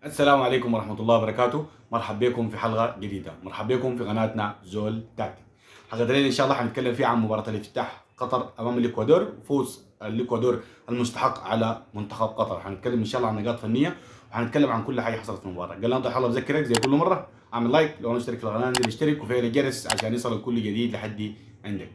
السلام عليكم ورحمة الله وبركاته. مرحبا بكم في حلقة جديدة، مرحبا بكم في قناتنا زول تاكتيك. حلقة الليلة إن شاء الله حنتكلم فيها عن مباراة الافتتاح قطر أمام الإكوادور، وفوز الإكوادور المستحق على منتخب قطر. حنتكلم إن شاء الله عن نقاط فنية، وحنتكلم عن كل حاجة حصلت في المباراة. قبل لا نبدأ الحلقة بذكرك زي كل مرة اعمل لايك، لو مشترك في القناة انزل اشترك وفعل الجرس عشان يصل كل جديد لحد عندك.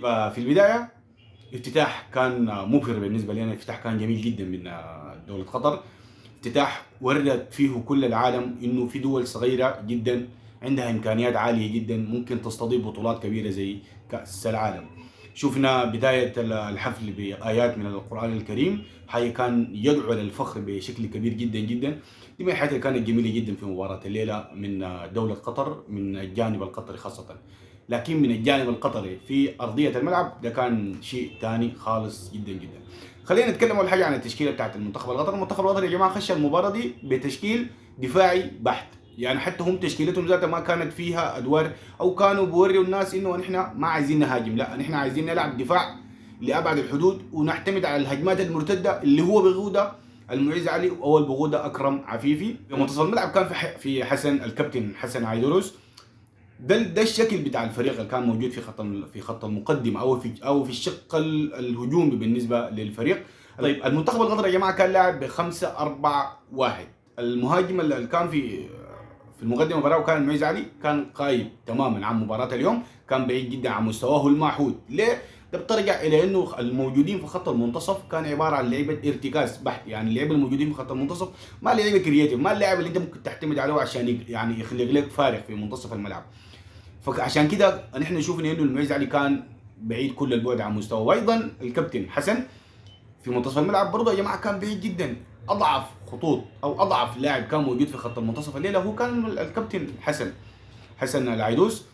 في البداية افتتاح كان مبهر بالنسبة لنا، افتتاح كان جميل جدا من دولة قطر. افتتاح ورد فيه كل العالم انه في دول صغيرة جدا عندها امكانيات عالية جدا ممكن تستضيف بطولات كبيرة زي كأس العالم. شفنا بداية الحفل بآيات من القرآن الكريم، حاجة كان يدعو للفخر بشكل كبير جدا جدا. دي من الحاجات اللي كانت جميلة جدا في مباراة الليلة من دولة قطر، من الجانب القطري خاصة. لكن من الجانب القطري في أرضية الملعب ده كان شيء ثاني خالص جدا جدا. خلينا نتكلم اول حاجه عن التشكيله بتاعت المنتخب القطري. المنتخب القطري يا جماعه خش المباراه دي بتشكيل دفاعي بحت، يعني حتى هم تشكيلتهم ذاتها ما كانت فيها ادوار، او كانوا بيوريوا الناس انه نحن ما عايزين نهاجم، لا نحن عايزين نلعب دفاع لابعد الحدود ونعتمد على الهجمات المرتده اللي هو بيقودها المعز علي او اللي بيقودها اكرم عفيفي. في منتصف الملعب كان في حسن الكابتن حسن عيدروس. ده الشكل بتاع الفريق اللي كان موجود في خط المقدمه او في الشق الهجومي بالنسبه للفريق. طيب المنتخب القطري يا جماعه كان لاعب ب 5-4-1. المهاجم اللي كان في المقدمه المباراه وكان المعز علي كان غايب تماما عن مباراه اليوم، كان بعيد جدا عن مستواه المعهود. ليه؟ ده بترجع الى انه الموجودين في خط المنتصف كان عباره عن لعيبه ارتكاز بحت، يعني اللعيبه الموجودين في خط المنتصف ما لعيبه كرياتيف، ما اللاعب اللي انت ممكن تعتمد عليه عشان يعني يخلق لك فارق في منتصف الملعب. فعشان كده نحن شفنا انه المعز علي كان بعيد كل البعد عن مستواه، وايضا الكابتن حسن في منتصف الملعب برضه يا جماعه كان بعيد جدا. اضعف خطوط او اضعف لاعب كان موجود في خط المنتصف الليله هو كان الكابتن حسن العيدوس،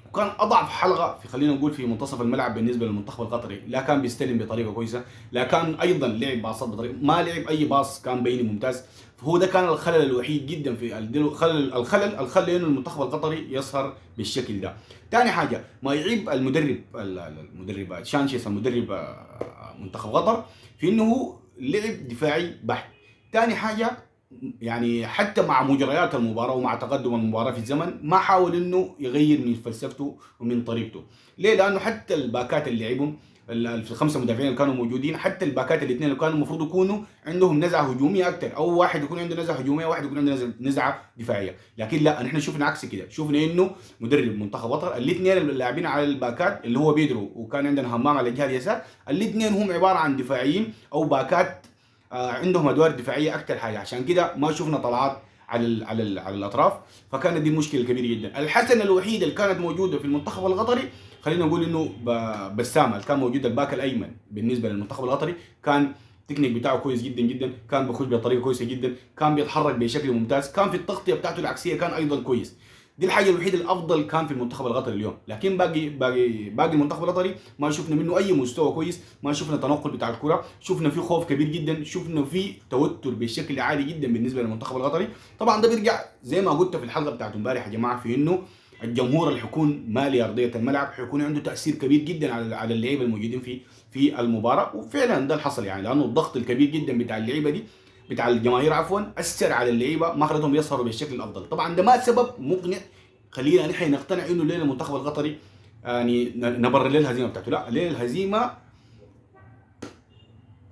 وكان اضعف حلقه في خلينا نقول في منتصف الملعب بالنسبه للمنتخب القطري. لا كان بيستلم بطريقه كويسه، لا كان ايضا لعب باصات بطريقه، ما لعب اي باص كان بيني ممتاز. فهو ده كان الخلل الوحيد جدا في الخلل انه المنتخب القطري يظهر بالشكل ده. ثاني حاجه ما يعيب المدرب شانشيس، المدرب منتخب قطر، في انه لعب دفاعي بحت. ثاني حاجه يعني حتى مع مجريات المباراة ومع تقدم المباراة في الزمن ما حاول انه يغير من فلسفته ومن طريقته. ليه؟ لانه حتى الباكات اللي لعبهم في الخمسه مدافعين اللي كانوا موجودين، حتى الباكات الاثنين اللي كانوا المفروض يكونوا عندهم نزعه هجوميه اكثر، او واحد يكون عنده نزعه هجوميه وواحد يكون عنده نزعه دفاعيه، لكن لا نحن شفنا عكس كده. شفنا انه مدرب منتخب قطر الاثنين اللاعبين على الباكات اللي هو بيدرو وكان عندنا همام على الجهه اليسار، الاثنين هم عباره عن دفاعيين او باكات عندهم ادوار دفاعيه اكثر حاجه. عشان كده ما شفنا طلعات على الاطراف، فكانت دي المشكله الكبيره جدا. الحسنه الوحيده اللي كانت موجوده في المنتخب القطري خلينا نقول انه بسام اللي كان موجود الباك الايمن بالنسبه للمنتخب القطري، كان التكنيك بتاعه كويس جدا جدا، كان بيخش بطريقه كويسه جدا، كان بيتحرك بشكل ممتاز، كان في التغطيه بتاعته العكسيه كان ايضا كويس. دي الحاجه الوحيده الافضل كان في المنتخب القطري اليوم. لكن باقي المنتخب القطري ما شفنا منه اي مستوى كويس، ما شفنا تنقل بتاع الكره، شفنا في خوف كبير جدا، شفنا في توتر بشكل عالي جدا بالنسبه للمنتخب القطري. طبعا ده بيرجع زي ما قلت في الحلقه بتاعت امبارح يا جماعه في انه الجمهور اللي حيكون مالي ارضيه الملعب حيكون عنده تاثير كبير جدا على اللعيبه الموجودين في المباراه، وفعلا ده اللي حصل يعني، لانه الضغط الكبير جدا بتاع اللعيبه دي بتاع الجماهير عفوا اثر على اللعيبه ما خلتهم يظهروا بالشكل الافضل. طبعا ده ما سبب مقنع خلينا نحن نقتنع انه الليله المنتخب القطري يعني نبرر له الهزيمه بتاعته، لا ليه الهزيمه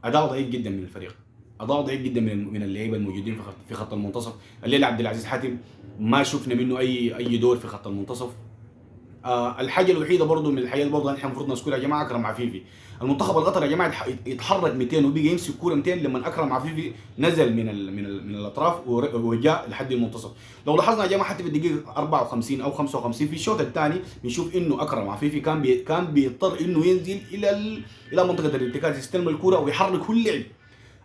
اداء ضعيف جدا من الفريق، اداء ضعيف جدا من اللعيبه الموجودين في خط المنتصف. الليله عبد العزيز حاتم ما شفنا منه اي دور في خط المنتصف. الحاجه الوحيده برضه من الحاجات برضه احنا المفروض نذكرها يا جماعه اكرم عفيفي. المنتخب القطري يا جماعه يتحرك 200 وبيجي يمسك كوره 200 لما اكرم عفيفي نزل من الاطراف وجاء لحد المنتصف. لو لاحظنا يا جماعه حتى في الدقيقه 54 او 55 في الشوط الثاني بنشوف انه اكرم عفيفي كان بيضطر انه ينزل الى منطقه الارتكاز يستلم الكوره ويحرك كل لعب.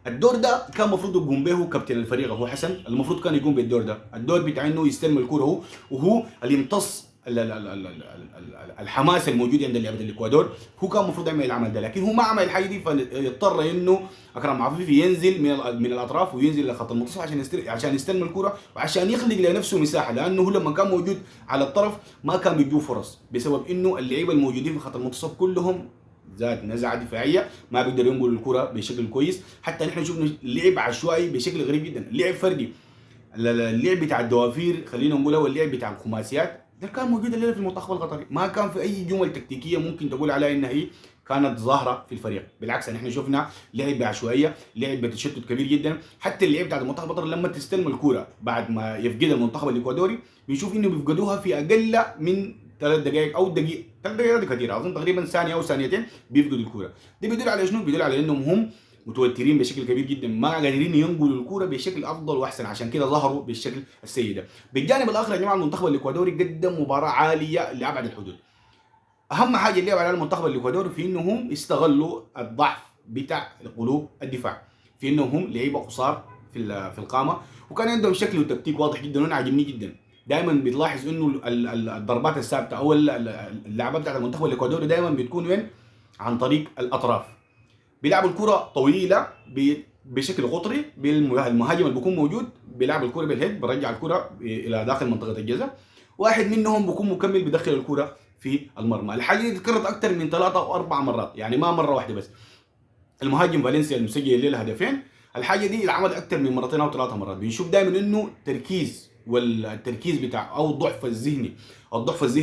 الدور ده كان المفروض يقوم به كابتن الفريق هو حسن، المفروض كان يقوم بالدور ده، الدور بتاع انه يستلم الكوره وهو اللي يمتص الحماس الموجود عند لعبه الاكوادور، هو كان المفروض يعمل العمل ده، لكن هو ما عمل الحاجه دي، فاضطر انه اكرم عفيفي ينزل من الاطراف وينزل لخط المنتصف عشان يستلم الكره وعشان يخلق لنفسه مساحه، لانه هو لما كان موجود على الطرف ما كان بيجوه فرص بسبب انه اللعيبه الموجودين في خط المنتصف كلهم ذات نزعه دفاعيه، ما بيقدروا ينقلوا الكره بشكل كويس. حتى نحن شفنا لعب عشوائي بشكل غريب جدا، لعب فردي، اللعب بتاع الدوافير خلينا نقول هو اللعب بتاع الخماسيات ده كان موجود الليله في المنتخب القطري، ما كان في اي جمل تكتيكيه ممكن تقول عليها انها هي كانت ظاهره في الفريق، بالعكس احنا شفنا لعب بعشوائيه، لعب بتشتت كبير جدا. حتى اللعب بتاع المنتخب القطري لما تستلم الكوره بعد ما يفقد المنتخب الاكوادوري بنشوف انه بيفقدوها في اقل من 3 دقائق او دقيقه، 3 دقائق دي كثيره، اظن تقريبا ثانيه او ثانيتين بيفقدوا الكوره. ده بيدل على شنو؟ بيدل على انهم هم متوترين بشكل كبير جدا، ما قادرين ينقلوا الكوره بشكل افضل واحسن، عشان كده ظهروا بالشكل السيء ده. بالجانب الاخر يا جماعه المنتخب الاكوادوري قدم مباراه عاليه لابعد الحدود. اهم حاجه اللي على المنتخب الاكوادوري في انهم استغلوا الضعف بتاع قلوب الدفاع، في انهم لعيبه قصار في القامه، وكان عندهم شكل وتكتيك واضح جدا وانا عاجبني جدا. دائما بتلاحظ انه الضربات الثابته او اللعبات بتاعت المنتخب الاكوادوري دائما بتكون وين؟ عن طريق الاطراف. بيلعبوا الكره طويله بشكل قطري، المهاجم اللي بيكون موجود بيلعب الكره بالهيد، برجع الكره الى داخل منطقه الجزاء، واحد منهم بيكون مكمل بدخل الكره في المرمى. الحاجه دي تكررت اكثر من 3 أو 4 مرات، يعني ما مره واحده بس. المهاجم فالنسيا المسجل الليله هدفين، الحاجه دي العمل اكثر من مرتين او 3 مرات. بنشوف دائما انه التركيز بتاع او الضعف الذهني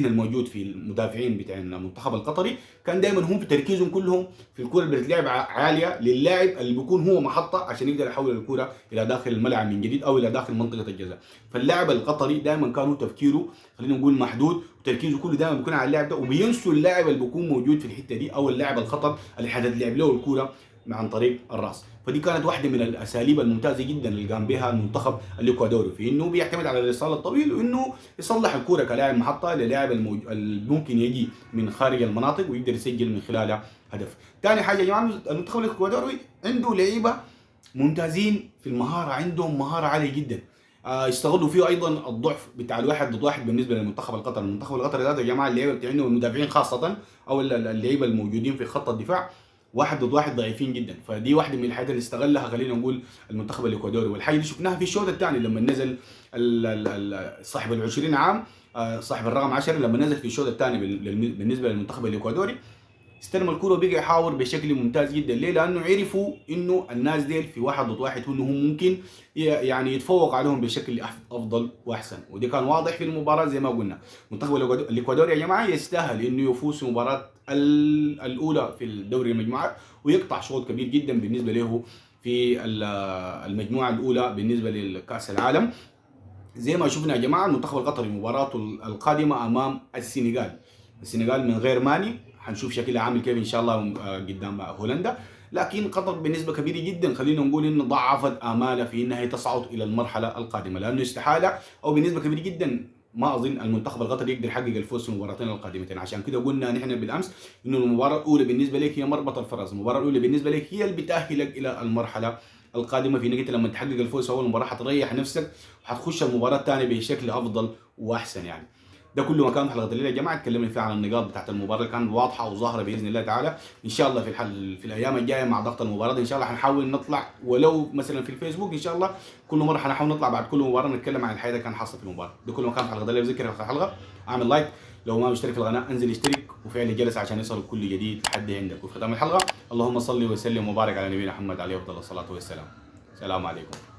الموجود في المدافعين بتاع المنتخب القطري كان دائما هم في تركيزهم كلهم في الكره اللي بتتلعب عاليه للاعب اللي بيكون هو محطه عشان يقدر يحول الكره الى داخل الملعب من جديد او الى داخل منطقه الجزاء. فاللاعب القطري دائما كانوا تفكيره خلينا نقول محدود، وتركيزه كله دائما بيكون على اللاعب ده، وبينسوا اللاعب اللي بيكون موجود في الحته دي او اللاعب الخطر اللي حتتلعب له الكره عن طريق الراس. فدي كانت واحده من الاساليب الممتازه جدا اللي قام بها المنتخب الاكوادوري في انه بيعتمد على الايصال الطويل وانه يصلح الكره كلاعب محطه للاعب اللي ممكن يجي من خارج المناطق ويقدر يسجل من خلالها هدف. ثاني حاجه يا جماعه المنتخب الاكوادوري عنده لعيبه ممتازين في المهاره، عندهم مهاره عاليه جدا. يستغلوا فيه ايضا الضعف بتاع الواحد ضد واحد بالنسبه للمنتخب القطري. المنتخب القطري ده يا جماعه اللعيبه بتاعينه والمدافعين خاصه او اللعيبه الموجودين في خط الدفاع واحد ضد واحد ضعيفين جدا، فدي واحده من الحاجات اللي استغلها خلينا نقول المنتخب الاكوادوري. والحاجه دي شفناها في الشوط الثاني لما نزل صاحب ال 20 عام صاحب الرقم 10 لما نزل في الشوط الثاني بالنسبه للمنتخب الاكوادوري استلم الكرة وبقى يحاور بشكل ممتاز جدا. ليه؟ لانه عرفوا انه الناس ديل في واحد ضد واحد وانه ممكن يعني يتفوق عليهم بشكل افضل واحسن، ودي كان واضح في المباراه زي ما قلنا. منتخب الاكوادوري يا جماعه يستاهل انه يفوز في المباراه الاولى في الدوري المجموعات ويقطع شوط كبير جدا بالنسبه له في المجموعه الاولى بالنسبه لكاس العالم. زي ما شفنا يا جماعه المنتخب القطري مباراته القادمه امام السنغال من غير ماني، حنشوف شكلها عامل كيف ان شاء الله قدام هولندا. لكن قطر بنسبه كبيره جدا خلينا نقول انه ضعفت امالها في انها تصعد الى المرحله القادمه، لانه استحاله او بنسبه كبيره جدا ما اظن المنتخب القطري يقدر يحقق الفوز في المباراتين القادمتين. عشان كده قلنا نحن بالامس انه المباراه الاولى بالنسبه لك هي مربط الفرس، المباراه الاولى بالنسبه لك هي اللي بتاهلك الى المرحله القادمه. في نقطه لما تحقق الفوز في اول مباراه حتريح نفسك وحتخش المباراه الثانيه بشكل افضل واحسن. يعني ده كله ما كان في حلقه الليله يا جماعه، اتكلمنا فيها عن النقاط بتاعت المباراه اللي كانت واضحه وظاهره باذن الله تعالى. ان شاء الله في الايام الجايه مع ضغط المباراه ان شاء الله حنحاول نطلع ولو مثلا في الفيسبوك ان شاء الله كل مره حنحاول نطلع بعد كل مباراه نتكلم عن الحياه اللي كان حاصل في المباراه. ده كله ما كان في حلقه الليله. بذكر في الحلقه اعمل لايك، لو ما مشترك في القناه انزل اشترك وفعل الجرس عشان يصل كل جديد لحد عندك. وفي ختام الحلقه اللهم صل وسلم وبارك على نبينا محمد عليه افضل الصلاه والسلام. السلام عليكم.